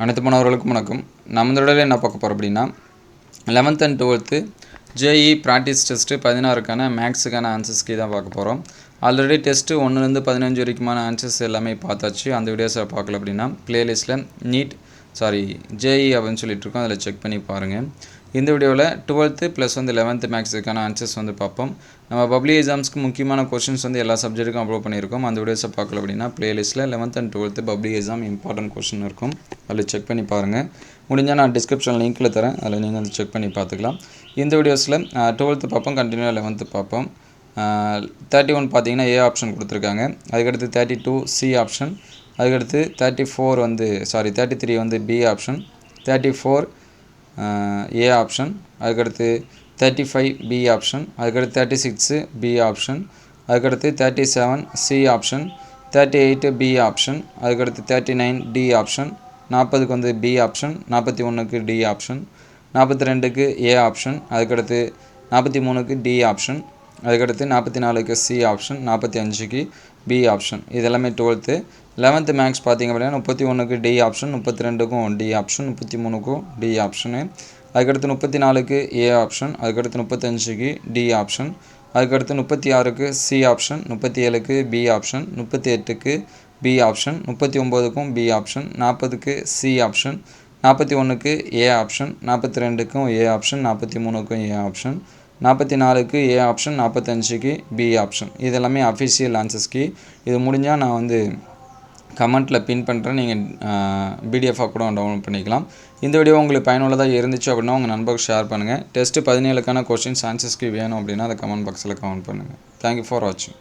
அனைத்து மாணவர்களுக்கும் வணக்கம். நம்ம இந்த என்ன பார்க்க போகிறோம் அப்படின்னா 11th and 12th JEE practice test 16க்கான மேக்ஸுக்கான ஆன்சர்ஸ் கீ தான் பார்க்க போகிறோம். ஆல்ரெடி டெஸ்ட்டு 1லேருந்து 15 வரைக்குமான ஆன்சர்ஸ் எல்லாமே பார்த்தாச்சு. அந்த வீடியோஸை பார்க்கல அப்படின்னா ப்ளேலிஸ்ட்டில் ஜேஇ அப்படின்னு சொல்லிட்டு இருக்கோம், அதில் செக் பண்ணி பாருங்கள். இந்த வீடியோவில் 12th ப்ளஸ் 11th மேக்ஸுக்கான ஆன்சர்ஸ் பார்ப்போம். நம்ம பப்ளிக் எக்ஸாம்ஸ்க்கு முக்கியமான கொஷின்ஸ் எல்லா சப்ஜெக்ட்டுக்கும் அப்லோட் பண்ணியிருக்கோம். அந்த வீடியோஸை பார்க்கல அப்படின்னா ப்ளேலிஸ்ட்டில் 11th and 12th public exam important question இருக்கும், அதில் செக் பண்ணி பாருங்கள். முடிஞ்சால் நான் டிஸ்கிரிப்ஷன் லிங்க்கில் தரேன், அதில் நீங்கள் செக் பண்ணி பார்த்துக்கலாம். இந்த வீடியோஸில் 12th பார்ப்போம், கண்டினியூ 11th பார்ப்போம். 31 பார்த்தீங்கன்னா ஏ ஆப்ஷன் கொடுத்துருக்காங்க. அதுக்கடுத்து 32 சி ஆப்ஷன், அதுக்கடுத்து 33 பி ஆப்ஷன், 34 ஏ ஆப்ஷன், அதுக்கடுத்து 35 பி ஆப்ஷன், அதுக்கடுத்து 36 பி ஆப்ஷன், அதுக்கடுத்து 37 சி ஆப்ஷன், 38 பி ஆப்ஷன், அதுக்கடுத்து 39 டி ஆப்ஷன், 40க்கு பி ஆப்ஷன், 41க்கு டி ஆப்ஷன், 42க்கு ஏ ஆப்ஷன், அதுக்கடுத்து 43க்கு டி ஆப்ஷன், அதுக்கடுத்து 44க்கு சி ஆப்ஷன், 45க்கு பி ஆப்ஷன். இது எல்லாமே 12th. 11th மேக்ஸ் பார்த்திங்க அப்படின்னா 31க்கு டி ஆப்ஷன், 32க்கும் டி ஆப்ஷன், 33க்கும் டி ஆப்ஷனு, அதுக்கடுத்து 34க்கு ஏ ஆப்ஷன், அதுக்கடுத்து 35க்கு டி ஆப்ஷன், அதுக்கடுத்து 36க்கு சி ஆப்ஷன், 37க்கு பி ஆப்ஷன், 38க்கு பி ஆப்ஷன், 39க்கும் பி ஆப்ஷன், 40க்கு சி ஆப்ஷன், 41க்கு ஏ ஆப்ஷன், 42க்கும் ஏ ஆப்ஷன், 43க்கும் ஏ ஆப்ஷன், 44க்கு ஏ ஆப்ஷன், 45க்கு பி ஆப்ஷன். இது எல்லாமே அஃபிஷியல் ஆன்சர்ஸ்க்கு. இது முடிஞ்சால் நான் கமெண்ட்டில் பின் பண்ணுறேன், நீங்கள் பிடிஎஃபாக கூட டவுன்லோட் பண்ணிக்கலாம். இந்த வீடியோ உங்களுக்கு பயனுள்ளதாக இருந்துச்சு அப்படின்னா உங்கள் நண்பர்களுக்கு ஷேர் பண்ணுங்கள். டெஸ்ட்டு 17க்கான கொஸ்டின்ஸ் ஆன்சர்ஸ்க்கு வேணும் அப்படின்னா அதை கமெண்ட் பாக்ஸில் கமெண்ட் பண்ணுங்கள். தேங்க்யூ ஃபார் வாட்சிங்.